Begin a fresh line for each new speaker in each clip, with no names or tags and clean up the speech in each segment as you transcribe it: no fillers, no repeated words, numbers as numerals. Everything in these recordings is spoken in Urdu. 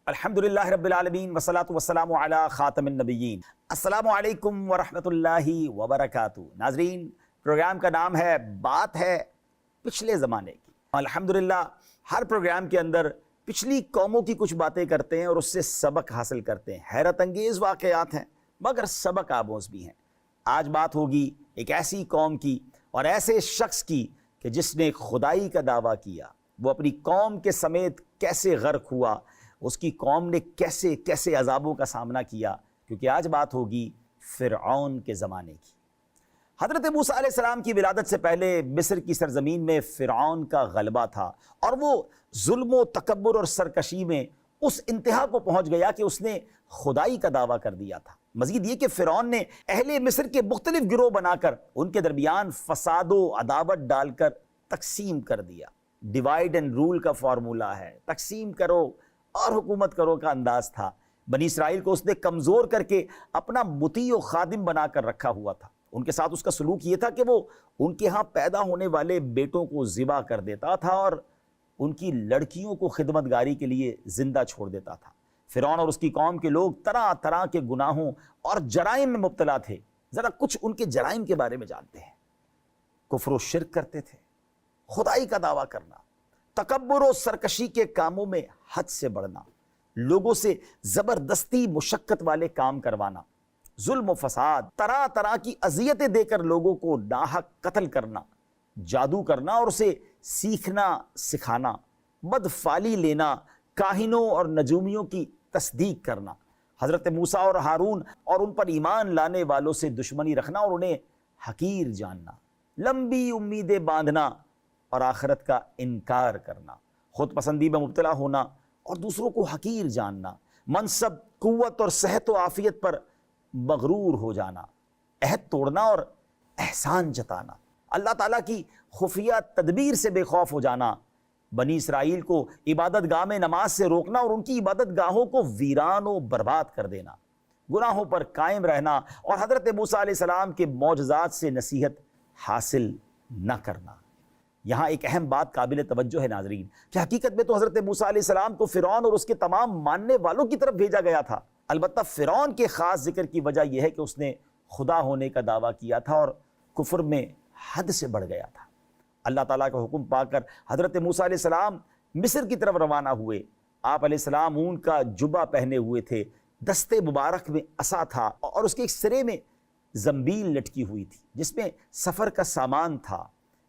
الحمدللہ رب العالمین والصلاة والسلام علی خاتم النبیین۔ السلام علیکم ورحمۃ اللہ وبرکاتہ۔ ناظرین، پروگرام کا نام ہے بات ہے پچھلے زمانے کی۔ الحمدللہ ہر پروگرام کے اندر پچھلی قوموں کی کچھ باتیں کرتے ہیں اور اس سے سبق حاصل کرتے ہیں۔ حیرت انگیز واقعات ہیں مگر سبق آموز بھی ہیں۔ آج بات ہوگی ایک ایسی قوم کی اور ایسے شخص کی کہ جس نے خدائی کا دعویٰ کیا، وہ اپنی قوم کے سمیت کیسے غرق ہوا، اس کی قوم نے کیسے کیسے عذابوں کا سامنا کیا، کیونکہ آج بات ہوگی فرعون کے زمانے کی۔ حضرت موسیٰ علیہ السلام کی ولادت سے پہلے مصر کی سرزمین میں فرعون کا غلبہ تھا اور وہ ظلم و تکبر اور سرکشی میں اس انتہا کو پہنچ گیا کہ اس نے خدائی کا دعویٰ کر دیا تھا۔ مزید یہ کہ فرعون نے اہل مصر کے مختلف گروہ بنا کر ان کے درمیان فساد و عداوت ڈال کر تقسیم کر دیا۔ ڈیوائیڈ اینڈ رول کا فارمولہ ہے، تقسیم کرو اور حکومت کرو کا انداز تھا۔ بنی اسرائیل کو اس نے کمزور کر کے اپنا مطیع و خادم بنا کر رکھا ہوا تھا۔ ان کے ساتھ اس کا سلوک یہ تھا کہ وہ ان کے ہاں پیدا ہونے والے بیٹوں کو ذبح کر دیتا تھا اور ان کی لڑکیوں کو خدمتگاری کے لیے زندہ چھوڑ دیتا تھا۔ فرعون اور اس کی قوم کے لوگ طرح طرح کے گناہوں اور جرائم میں مبتلا تھے۔ ذرا کچھ ان کے جرائم کے بارے میں جانتے ہیں۔ کفر و شرک کرتے تھے، خدائی کا دعویٰ کرنا، تکبر و سرکشی کے کاموں میں حد سے بڑھنا، لوگوں سے زبردستی مشقت والے کام کروانا، ظلم و فساد، طرح طرح کی اذیتیں دے کر لوگوں کو ناحق قتل کرنا، جادو کرنا اور اسے سیکھنا سکھانا، بدفعلی لینا، کاہنوں اور نجومیوں کی تصدیق کرنا، حضرت موسیٰ اور ہارون اور ان پر ایمان لانے والوں سے دشمنی رکھنا اور انہیں حقیر جاننا، لمبی امیدیں باندھنا اور آخرت کا انکار کرنا، خود پسندی میں مبتلا ہونا اور دوسروں کو حقیر جاننا، منصب، قوت اور صحت و عافیت پر مغرور ہو جانا، عہد توڑنا اور احسان جتانا، اللہ تعالیٰ کی خفیہ تدبیر سے بے خوف ہو جانا، بنی اسرائیل کو عبادت گاہ میں نماز سے روکنا اور ان کی عبادت گاہوں کو ویران و برباد کر دینا، گناہوں پر قائم رہنا اور حضرت موسیٰ علیہ السلام کے معجزات سے نصیحت حاصل نہ کرنا۔ یہاں ایک اہم بات قابل توجہ ہے ناظرین کہ حقیقت میں تو حضرت موسیٰ علیہ السلام کو فرعون اور اس کے تمام ماننے والوں کی طرف بھیجا گیا تھا۔ البتہ فرعون کے خاص ذکر کی وجہ یہ ہے کہ اس نے خدا ہونے کا دعویٰ کیا تھا اور کفر میں حد سے بڑھ گیا تھا۔ اللہ تعالیٰ کا حکم پا کر حضرت موسیٰ علیہ السلام مصر کی طرف روانہ ہوئے۔ آپ علیہ السلام اون کا جبہ پہنے ہوئے تھے، دستے مبارک میں عصا تھا اور اس کے ایک سرے میں زنبیل لٹکی ہوئی تھی جس میں سفر کا سامان تھا۔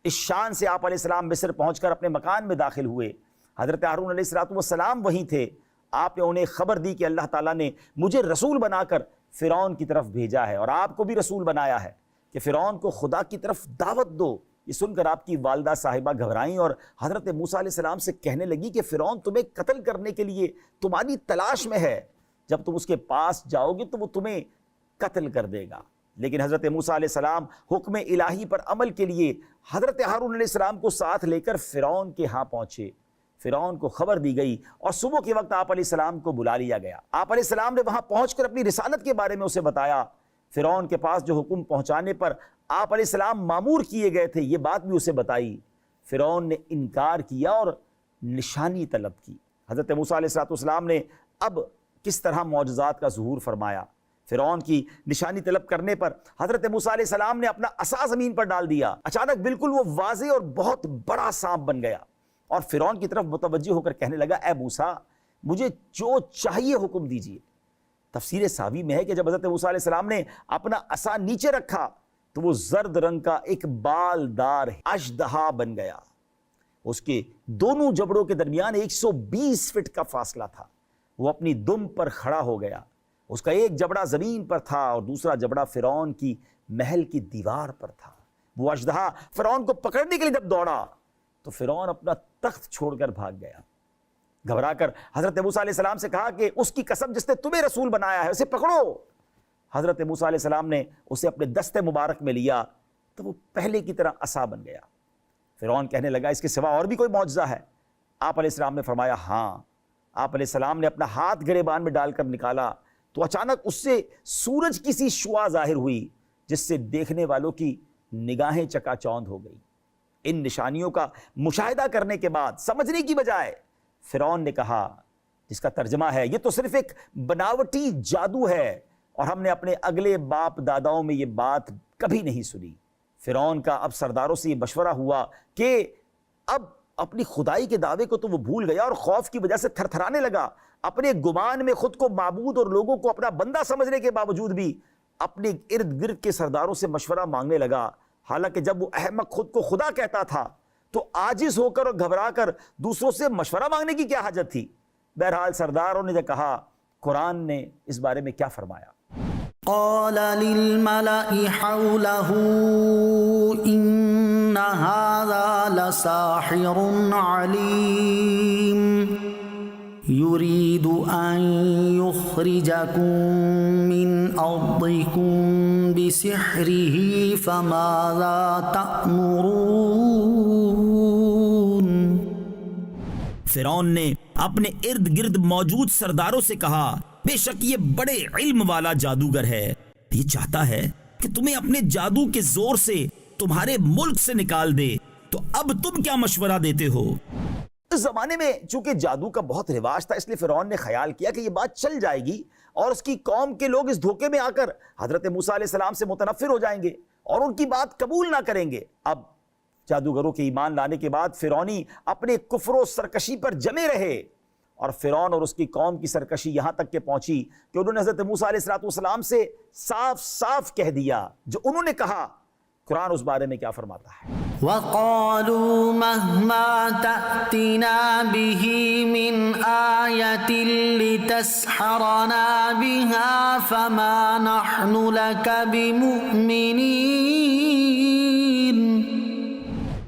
اس شان سے آپ علیہ السلام مصر پہنچ کر اپنے مکان میں داخل ہوئے۔ حضرت ہارون علیہ السلام وہیں تھے۔ آپ نے انہیں خبر دی کہ اللہ تعالیٰ نے مجھے رسول بنا کر فرعون کی طرف بھیجا ہے اور آپ کو بھی رسول بنایا ہے کہ فرعون کو خدا کی طرف دعوت دو۔ یہ سن کر آپ کی والدہ صاحبہ گھبرائیں اور حضرت موسیٰ علیہ السلام سے کہنے لگی کہ فرعون تمہیں قتل کرنے کے لیے تمہاری تلاش میں ہے، جب تم اس کے پاس جاؤ گے تو وہ تمہیں قتل کر دے گا۔ لیکن حضرت موسیٰ علیہ السلام حکم الہی پر عمل کے لیے حضرت ہارون علیہ السلام کو ساتھ لے کر فرعون کے ہاں پہنچے۔ فرعون کو خبر دی گئی اور صبح کے وقت آپ علیہ السلام کو بلا لیا گیا۔ آپ علیہ السلام نے وہاں پہنچ کر اپنی رسالت کے بارے میں اسے بتایا۔ فرعون کے پاس جو حکم پہنچانے پر آپ علیہ السلام مامور کیے گئے تھے یہ بات بھی اسے بتائی۔ فرعون نے انکار کیا اور نشانی طلب کی۔ حضرت موسیٰ علیہ السلام نے اب کس طرح معجزات کا ظہور فرمایا۔ فرعون کی نشانی طلب کرنے پر حضرت موسیٰ علیہ السلام نے اپنا عصا زمین پر ڈال دیا۔ اچانک بالکل وہ واضح اور بہت بڑا سانپ بن گیا اور فرعون کی طرف متوجہ ہو کر کہنے لگا، اے موسیٰ مجھے جو چاہیے حکم دیجیے۔ تفسیر ساوی میں ہے کہ جب حضرت موسیٰ علیہ السلام نے اپنا عصا نیچے رکھا تو وہ زرد رنگ کا ایک بالدار اژدہا بن گیا۔ اس کے دونوں جبڑوں کے درمیان 120 فٹ کا فاصلہ تھا۔ وہ اپنی دم پر کھڑا ہو گیا۔ اس کا ایک جبڑا زمین پر تھا اور دوسرا جبڑا فرعون کی محل کی دیوار پر تھا۔ وہ اژدہا فرعون کو پکڑنے کے لیے جب دوڑا تو فرعون اپنا تخت چھوڑ کر بھاگ گیا۔ گھبرا کر حضرت موسیٰ علیہ السلام سے کہا کہ اس کی قسم جس نے تمہیں رسول بنایا ہے اسے پکڑو۔ حضرت موسیٰ علیہ السلام نے اسے اپنے دستے مبارک میں لیا تو وہ پہلے کی طرح عصا بن گیا۔ فرعون کہنے لگا، اس کے سوا اور بھی کوئی معجزہ ہے؟ آپ علیہ السلام نے فرمایا، ہاں۔ آپ علیہ السلام نے اپنا ہاتھ گریبان میں ڈال کر نکالا تو اچانک اس سے سورج کی سی شعاع ظاہر ہوئی جس سے دیکھنے والوں کی نگاہیں چکا چوند ہو گئی۔ ان نشانیوں کا مشاہدہ کرنے کے بعد سمجھنے کی بجائے فرعون نے کہا جس کا ترجمہ ہے یہ تو صرف ایک بناوٹی جادو ہے اور ہم نے اپنے اگلے باپ داداؤں میں یہ بات کبھی نہیں سنی۔ فرعون کا اب سرداروں سے یہ مشورہ ہوا کہ اب اپنی خدائی کے دعوے کو تو وہ بھول گیا اور خوف کی وجہ سے تھر تھرانے لگا، اپنے گمان میں خود کو معبود اور لوگوں کو اپنا بندہ سمجھنے کے باوجود بھی اپنے ارد گرد کے سرداروں سے مشورہ مانگنے لگا، حالانکہ جب وہ احمق خود کو خدا کہتا تھا تو عاجز ہو کر اور گھبرا کر دوسروں سے مشورہ مانگنے کی کیا حاجت تھی؟ بہرحال سرداروں نے جو کہا، قرآن نے اس بارے میں کیا فرمایا؟
قال للملأ حوله إن هذا لساحر عليم يريد أن يخرجكم من أرضكم بسحره فماذا تأمرون۔
فرعون نے اپنے ارد گرد موجود سرداروں سے کہا، بے شک یہ بڑے علم والا جادوگر ہے، یہ چاہتا ہے کہ تمہیں اپنے جادو کے زور سے تمہارے ملک سے نکال دے، تو اب تم کیا مشورہ دیتے ہو؟
اس زمانے میں چونکہ جادو کا بہت رواج تھا، اس لیے فرعون نے خیال کیا کہ یہ بات چل جائے گی اور اس کی قوم کے لوگ اس دھوکے میں آ کر حضرت موسیٰ علیہ السلام سے متنفر ہو جائیں گے اور ان کی بات قبول نہ کریں گے۔ اب جادوگروں کے ایمان لانے کے بعد فرعونی اپنے کفر و سرکشی پر جمے رہے، اور فرعون اور اس کی قوم کی سرکشی یہاں تک کہ پہنچی کہ انہوں نے حضرت موسیٰ علیہ السلام سے صاف صاف کہہ دیا جو انہوں نے کہا۔ قرآن اس بارے میں کیا فرماتا ہے؟
وَقَالُوا مَهْمَا تَأْتِنَا بِهِ مِنْ آيَةٍ لِتَسْحَرَنَا بِهَا فَمَا نَحْنُ لَكَ بِمُؤْمِنِينَ۔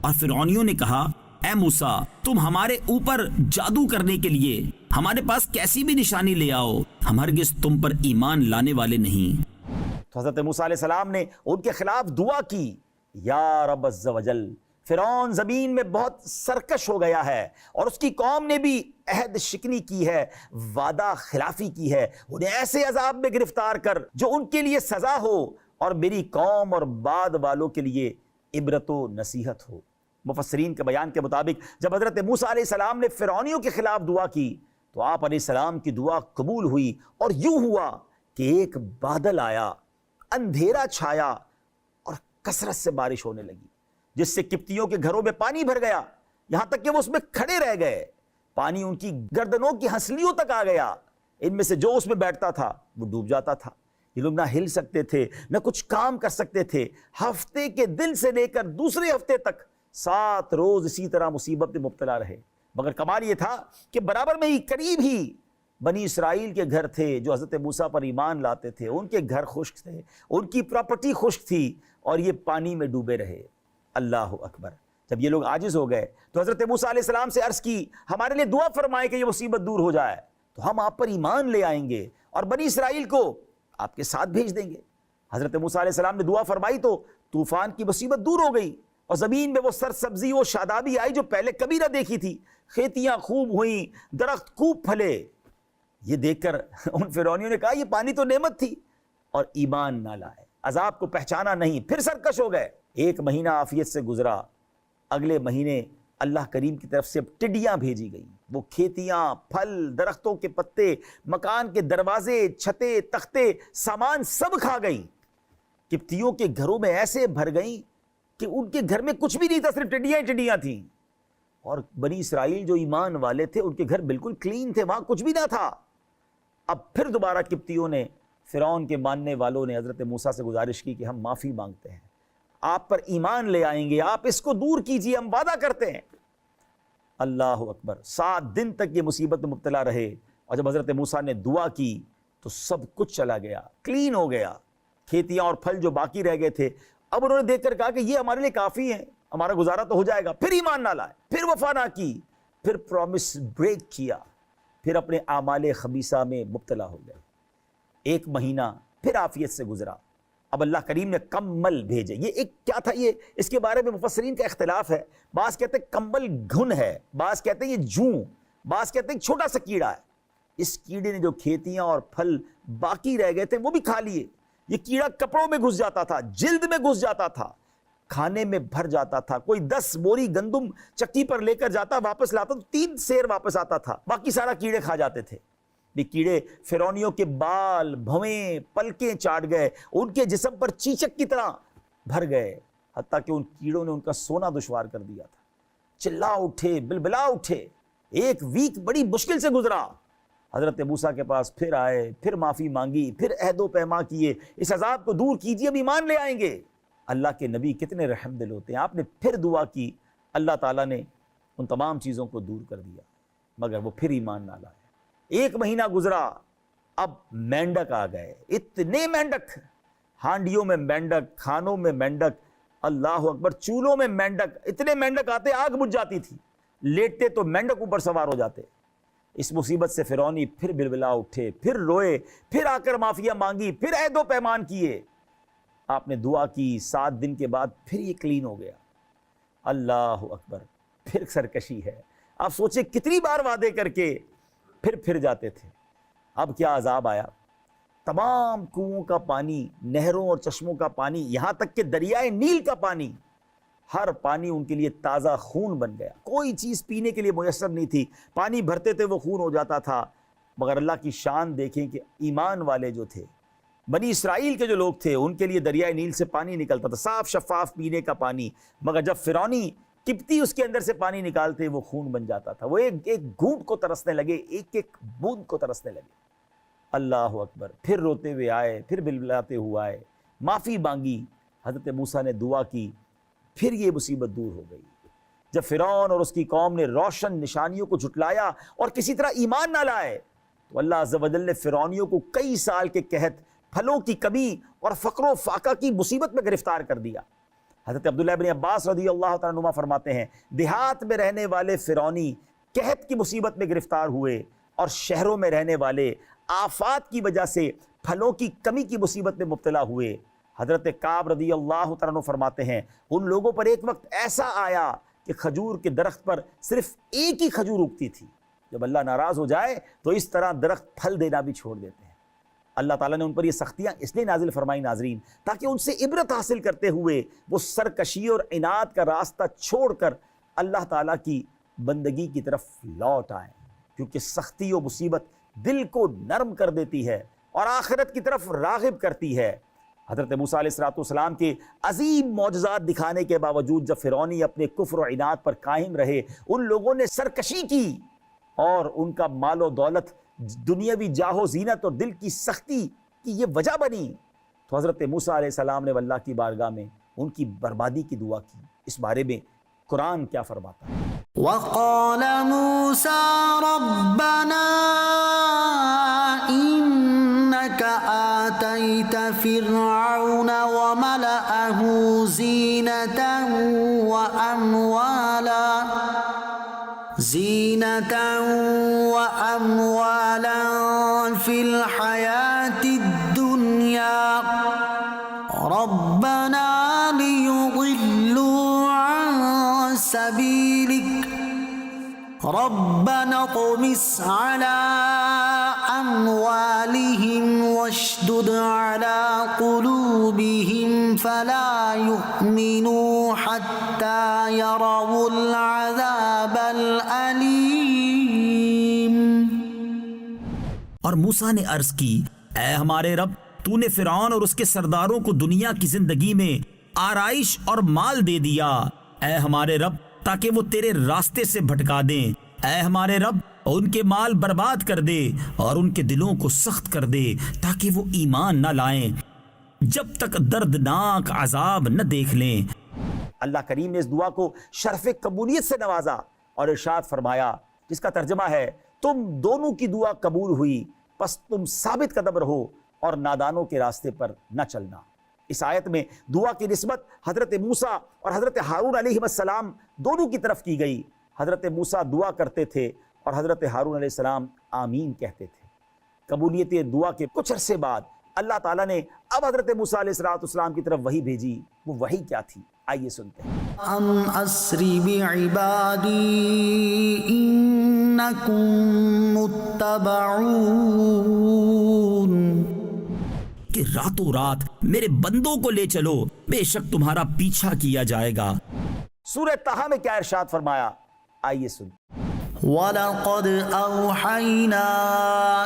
اور فرعونیوں نے کہا، اے موسیٰ تم ہمارے اوپر جادو کرنے کے لیے ہمارے پاس کیسی بھی نشانی لے آؤ، ہم ہرگز تم پر ایمان لانے والے نہیں۔
تو حضرت موسیٰ علیہ السلام نے ان کے خلاف دعا کی، یا رب عز و جل، فرعون زمین میں بہت سرکش ہو گیا ہے اور اس کی قوم نے بھی عہد شکنی کی ہے، وعدہ خلافی کی ہے، انہیں ایسے عذاب میں گرفتار کر جو ان کے لیے سزا ہو اور میری قوم اور بعد والوں کے لیے عبرت و نصیحت ہو۔ مفسرین کے بیان کے مطابق جب حضرت موسیٰ علیہ السلام نے فرعونیوں کے خلاف دعا کی تو آپ علیہ السلام کی دعا قبول ہوئی، اور یوں ہوا کہ ایک بادل آیا، اندھیرا چھایا اور کثرت سے بارش ہونے لگی، جس سے قبطیوں کے گھروں میں پانی بھر گیا، یہاں تک کہ وہ اس میں کھڑے رہ گئے، پانی ان کی گردنوں کی ہنسلیوں تک آ گیا، ان میں سے جو اس میں بیٹھتا تھا وہ ڈوب جاتا تھا۔ یہ لوگ نہ ہل سکتے تھے نہ کچھ کام کر سکتے تھے، ہفتے کے دن سے لے کر دوسرے ہفتے تک 7 روز اسی طرح مصیبت میں مبتلا رہے۔ مگر کمال یہ تھا کہ برابر میں ہی قریب ہی بنی اسرائیل کے گھر تھے جو حضرت موسیٰ پر ایمان لاتے تھے، ان کے گھر خشک تھے، ان کی پراپرٹی خشک تھی، اور یہ پانی میں ڈوبے رہے۔ اللہ اکبر۔ جب یہ لوگ عاجز ہو گئے تو حضرت موسیٰ علیہ السلام سے عرض کی، ہمارے لیے دعا فرمائے کہ یہ مصیبت دور ہو جائے تو ہم آپ پر ایمان لے آئیں گے اور بنی اسرائیل کو آپ کے ساتھ بھیج دیں گے۔ حضرت موسیٰ علیہ السلام نے دعا فرمائی تو طوفان کی مصیبت دور ہو گئی اور زمین میں وہ سرسبزی و شادابی آئی جو پہلے کبھی نہ دیکھی تھی، کھیتیاں خوب ہوئیں، درخت خوب پھلے۔ یہ دیکھ کر ان فرعونیوں نے کہا یہ پانی تو نعمت تھی، اور ایمان نہ لائے، عذاب کو پہچانا نہیں، پھر سرکش ہو گئے۔ 1 مہینہ عافیت سے گزرا، اگلے مہینے اللہ کریم کی طرف سے ٹڈیاں بھیجی گئیں، وہ کھیتیاں، پھل، درختوں کے پتے، مکان کے دروازے، چھتیں، تختے، سامان سب کھا گئیں۔ قبطیوں کے گھروں میں ایسے بھر گئیں کہ ان کے گھر میں کچھ بھی نہیں تھا، صرف ٹڈیاں ہی ٹڈیاں تھیں، اور بنی اسرائیل جو ایمان والے تھے ان کے گھر بالکل کلین تھے، وہاں کچھ بھی نہ تھا۔ اب پھر دوبارہ قبطیوں نے، فرعون کے ماننے والوں نے حضرت موسیٰ سے گزارش کی کہ ہم معافی مانگتے ہیں، آپ پر ایمان لے آئیں گے، آپ اس کو دور کیجئے، ہم وعدہ کرتے ہیں۔ اللہ اکبر۔ 7 دن تک یہ مصیبت میں مبتلا رہے، اور جب حضرت موسیٰ نے دعا کی تو سب کچھ چلا گیا، کلین ہو گیا، کھیتیاں اور پھل جو باقی رہ گئے تھے۔ اب انہوں نے دیکھ کر کہا کہ یہ ہمارے لیے کافی ہے، ہمارا گزارا تو ہو جائے گا۔ پھر ایمان نہ لائے، پھر وفا نہ کی، پھر پرومس بریک کیا، پھر اپنے اعمال خبیثہ میں مبتلا ہو گئے۔ 1 مہینہ پھر عافیت سے گزرا، اب اللہ کریم نے کمبل بھیجے۔ یہ ایک کیا تھا، یہ اس کے بارے میں مفسرین کا اختلاف ہے، بعض کہتے ہیں کمبل گھن ہے، بعض کہتے ہیں یہ جوں، بعض کہتے ہیں چھوٹا سا کیڑا ہے۔ اس کیڑے نے جو کھیتیاں اور پھل باقی رہ گئے تھے وہ بھی کھا لیے۔ یہ کیڑا کپڑوں میں گھس جاتا تھا، جلد میں گھس جاتا تھا، کھانے میں بھر جاتا تھا. کوئی 10 بوری گندم چکی پر لے کر جاتا, واپس لاتا تو 3 سیر واپس آتا تھا, باقی سارا کیڑے کھا جاتے تھے. بھی کیڑے فرعونیوں کے بال, بھویں, پلکیں چاٹ گئے, ان کے جسم پر چیچک کی طرح بھر گئے, حتیٰ کہ ان کیڑوں نے ان کا سونا دشوار کر دیا تھا. چلا اٹھے, بلبلا اٹھے, ایک ویک بڑی مشکل سے گزرا. حضرت موسیٰ کے پاس پھر آئے, پھر معافی مانگی, پھر عہد و پیما کیے, اس عذاب کو دور کیجیے, اب ایمان لے آئیں گے. اللہ کے نبی کتنے رحم دل ہوتے ہیں. آپ نے پھر دعا کی, اللہ تعالیٰ نے ان تمام چیزوں کو دور کر دیا, مگر وہ پھر ایمان نہ لائے. 1 مہینہ گزرا, اب مینڈک آ گئے, اتنے مینڈک, ہانڈیوں میں مینڈک, کھانوں میں مینڈک, اللہ اکبر, چولہوں میں مینڈک, اتنے مینڈک آتے آگ بجھ جاتی تھی, لیٹتے تو مینڈک اوپر سوار ہو جاتے. اس مصیبت سے فرعونی پھر بلبلا اٹھے, پھر روئے, پھر آ کر معافیہ مانگی, پھر عہد و پیمان کیے. آپ نے دعا کی, 7 دن کے بعد پھر یہ کلین ہو گیا. اللہ اکبر, پھر سرکشی ہے. آپ سوچیں کتنی بار وعدے کر کے پھر جاتے تھے. اب کیا عذاب آیا, تمام کنوؤں کا پانی, نہروں اور چشموں کا پانی, یہاں تک کہ دریائے نیل کا پانی, ہر پانی ان کے لیے تازہ خون بن گیا. کوئی چیز پینے کے لیے میسر نہیں تھی, پانی بھرتے تھے وہ خون ہو جاتا تھا. مگر اللہ کی شان دیکھیں کہ ایمان والے جو تھے, بنی اسرائیل کے جو لوگ تھے, ان کے لیے دریائے نیل سے پانی نکلتا تھا, صاف شفاف پینے کا پانی. مگر جب فرعونی کبتی اس کے اندر سے پانی نکالتے, وہ خون بن جاتا تھا. وہ ایک گھونٹ کو ترسنے لگے, ایک بوند کو ترسنے لگے. اللہ اکبر, پھر روتے ہوئے آئے, پھر بلبلاتے ہوئے آئے, معافی مانگی. حضرت موسیٰ نے دعا کی, پھر یہ مصیبت دور ہو گئی. جب فرعون اور اس کی قوم نے روشن نشانیوں کو جھٹلایا اور کسی طرح ایمان نہ لائے, تو اللہ عز و جل نے فرعونیوں کو کئی سال کے قحط, پھلوں کی کمی اور فقر و فاقہ کی مصیبت میں گرفتار کر دیا. حضرت عبداللہ بن عباس رضی اللہ تعالیٰ عنہما فرماتے ہیں, دیہات میں رہنے والے فرعونی قحط کی مصیبت میں گرفتار ہوئے, اور شہروں میں رہنے والے آفات کی وجہ سے پھلوں کی کمی کی مصیبت میں مبتلا ہوئے. حضرت کعب رضی اللہ تعالیٰ عنہ فرماتے ہیں, ان لوگوں پر ایک وقت ایسا آیا کہ کھجور کے درخت پر صرف ایک ہی کھجور اگتی تھی. جب اللہ ناراض ہو جائے تو اس طرح درخت پھل دینا بھی چھوڑ دیتے ہیں. اللہ تعالیٰ نے ان پر یہ سختیاں اس لیے نازل فرمائی ناظرین, تاکہ ان سے عبرت حاصل کرتے ہوئے وہ سرکشی اور عناد کا راستہ چھوڑ کر اللہ تعالیٰ کی بندگی کی طرف لوٹ آئیں. کیونکہ سختی و مصیبت دل کو نرم کر دیتی ہے اور آخرت کی طرف راغب کرتی ہے. حضرت موسیٰ علیہ السلام کے عظیم معجزات دکھانے کے باوجود جب فرعونی اپنے کفر و عناد پر قائم رہے, ان لوگوں نے سرکشی کی, اور ان کا مال و دولت, دنیاوی جاہ و زینت اور دل کی سختی کی یہ وجہ بنی. تو حضرت موسیٰ علیہ السلام نے اللہ کی بارگاہ میں ان کی بربادی کی دعا کی. اس بارے میں قرآن کیا فرماتا ہے؟
وقال موسى ربنا إنك آتيت فرعون وملأه زينة وأموالا في الحياة الدنيا ربنا ليضلوا عن سبيلك ربنا اطمس على أموالهم واشدد على قلوبهم فلا يؤمنوا حتى يروا العذاب الأليم.
اور موسیٰ نے عرض کی, اے ہمارے رب, تو نے فرعون اور اس کے سرداروں کو دنیا کی زندگی میں آرائش اور مال دے دیا. اے ہمارے رب, تاکہ وہ تیرے راستے سے بھٹکا دیں. اے ہمارے رب, ان کے مال برباد کر دے اور ان کے دلوں کو سخت کر دے تاکہ وہ ایمان نہ لائیں جب تک دردناک عذاب نہ دیکھ لیں.
اللہ کریم نے اس دعا کو شرف قبولیت سے نوازا اور ارشاد فرمایا, جس کا ترجمہ ہے, تم دونوں کی دعا قبول ہوئی, پس تم ثابت قدم رہو اور نادانوں کے راستے پر نہ چلنا. اس آیت میں دعا کی نسبت حضرت موسیٰ اور حضرت ہارون علیہ السلام دونوں کی طرف کی گئی. حضرت موسیٰ دعا کرتے تھے اور حضرت ہارون علیہ السلام آمین کہتے تھے. قبولیت دعا کے کچھ عرصے بعد اللہ تعالیٰ نے اب حضرت موسیٰ علیہ السلام کی طرف وحی بھیجی. وہ وحی کیا تھی, آئیے سنتے ہیں.
ان اسری بعبادی انکم متبعون,
کہ راتوں رات میرے بندوں کو لے چلو، بے شک تمہارا پیچھا کیا جائے گا۔
سورہ طٰہٰ میں کیا ارشاد فرمایا، آئیے سن۔
وَلَقَدْ أَوْحَيْنَا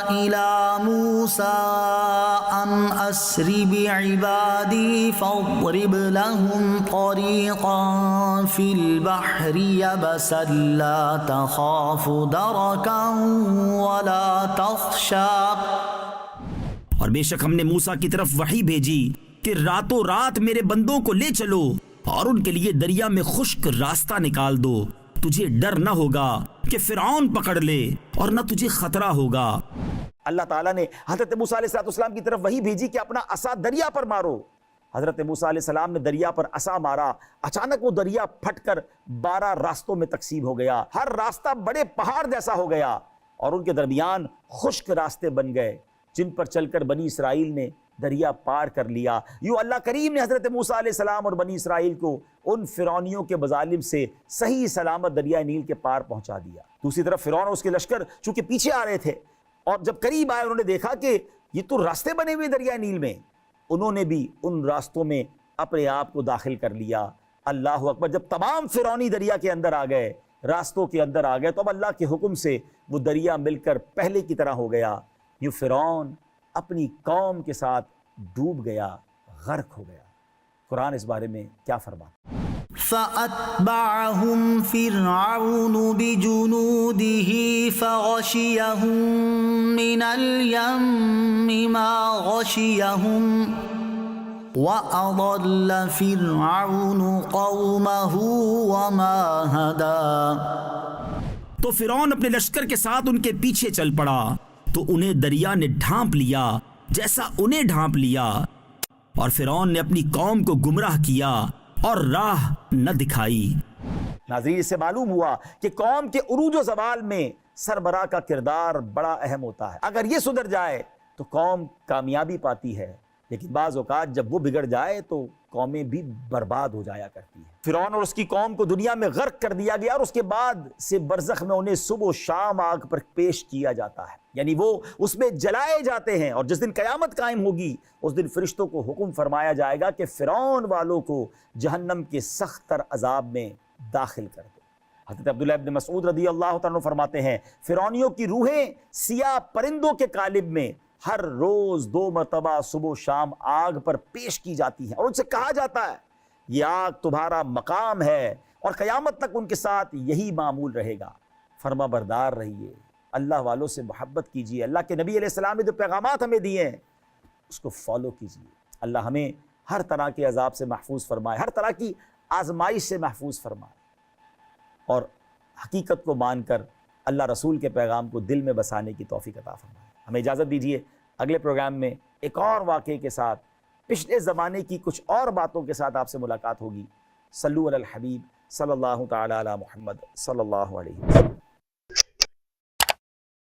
إِلَى مُوسَىٰ أَنْ أَسْرِ بِعِبَادِي فَاضْرِبْ لَهُمْ طَرِيقًا فِي الْبَحْرِ يَبَسًا لَا تَخَافُ دَرَكًا وَلَا تَخْشَىٰ۔
اور بے شک ہم نے موسیٰ کی طرف وحی بھیجی کہ راتوں رات میرے بندوں کو لے چلو اور ان کے لیے دریا میں خشک راستہ نکال دو، تجھے ڈر نہ ہوگا کہ فرعون پکڑ لے اور نہ تجھے خطرہ ہوگا۔
اللہ تعالیٰ نے حضرت موسیٰ علیہ السلام کی طرف وہی بھیجی کہ اپنا عصا دریا پر مارو۔ حضرت موسیٰ علیہ السلام نے دریا پر عصا مارا، اچانک وہ دریا پھٹ کر 12 راستوں میں تقسیم ہو گیا، ہر راستہ بڑے پہاڑ جیسا ہو گیا اور ان کے درمیان خشک راستے بن گئے جن پر چل کر بنی اسرائیل نے دریا پار کر لیا۔ یوں اللہ کریم نے حضرت موسیٰ علیہ السلام اور بنی اسرائیل کو ان فرعونیوں کے مظالم سے صحیح سلامت دریائے نیل کے پار پہنچا دیا۔ دوسری طرف فرعون اور اس کے لشکر چونکہ پیچھے آ رہے تھے اور جب قریب آئے انہوں نے دیکھا کہ یہ تو راستے بنے ہوئے دریائے نیل میں، انہوں نے بھی ان راستوں میں اپنے آپ کو داخل کر لیا۔ اللہ اکبر! جب تمام فرعونی دریا کے اندر آ گئے، راستوں کے اندر آ گئے، تو اب اللہ کے حکم سے وہ دریا مل کر پہلے کی طرح ہو گیا۔ یوں فرعون اپنی قوم کے ساتھ ڈوب گیا، غرق ہو گیا۔ قرآن اس بارے میں کیا فرماتا ہے؟
فَأَتْبَعَهُمْ فِرْعَوْنُ بِجُنُودِهِ فَغَشِيَهُم مِّنَ الْيَمِّ مَا غَشِيَهُمْ وَأَضَلَّ فِرْعَوْنُ قَوْمَهُ وَمَا هَدَىٰ۔
تو فرعون اپنے لشکر کے ساتھ ان کے پیچھے چل پڑا تو انہیں دریا نے ڈھانپ لیا جیسا انہیں ڈھانپ لیا، اور فرعون نے اپنی قوم کو گمراہ کیا اور راہ نہ دکھائی۔
ناظرین، اس سے معلوم ہوا کہ قوم کے عروج و زوال میں سربراہ کا کردار بڑا اہم ہوتا ہے۔ اگر یہ سدھر جائے تو قوم کامیابی پاتی ہے، لیکن بعض اوقات جب وہ بگڑ جائے تو قومیں بھی برباد ہو جایا کرتی ہیں۔ فرعون اور اس کی قوم کو دنیا میں غرق کر دیا گیا اور اس کے بعد سے برزخ میں انہیں صبح و شام آگ پر پیش کیا جاتا ہے، یعنی وہ اس میں جلائے جاتے ہیں، اور جس دن قیامت قائم ہوگی اس دن فرشتوں کو حکم فرمایا جائے گا کہ فرعون والوں کو جہنم کے سخت تر عذاب میں داخل کر دو۔ حضرت عبداللہ ابن مسعود رضی اللہ تعالیٰ عنہ فرماتے ہیں، فرعونیوں کی روحیں سیاہ پرندوں کے قالب میں ہر روز 2 مرتبہ صبح و شام آگ پر پیش کی جاتی ہیں، اور ان سے کہا جاتا ہے یہ آگ تمہارا مقام ہے اور قیامت تک ان کے ساتھ یہی معمول رہے گا، فرما بردار رہیے، اللہ والوں سے محبت کیجیے، اللہ کے نبی علیہ السلام نے جو پیغامات ہمیں دیے ہیں اس کو فالو کیجیے۔ اللہ ہمیں ہر طرح کے عذاب سے محفوظ فرمائے، ہر طرح کی آزمائش سے محفوظ فرمائے، اور حقیقت کو مان کر اللہ رسول کے پیغام کو دل میں بسانے کی توفیق عطا فرمائے۔ ہمیں اجازت دیجیے، اگلے پروگرام میں ایک اور واقعے کے ساتھ، پچھلے زمانے کی کچھ اور باتوں کے ساتھ آپ سے ملاقات ہوگی۔ صلو علی الحبیب صلی اللہ تعالی علی محمد صلی اللہ علیہ وسلم۔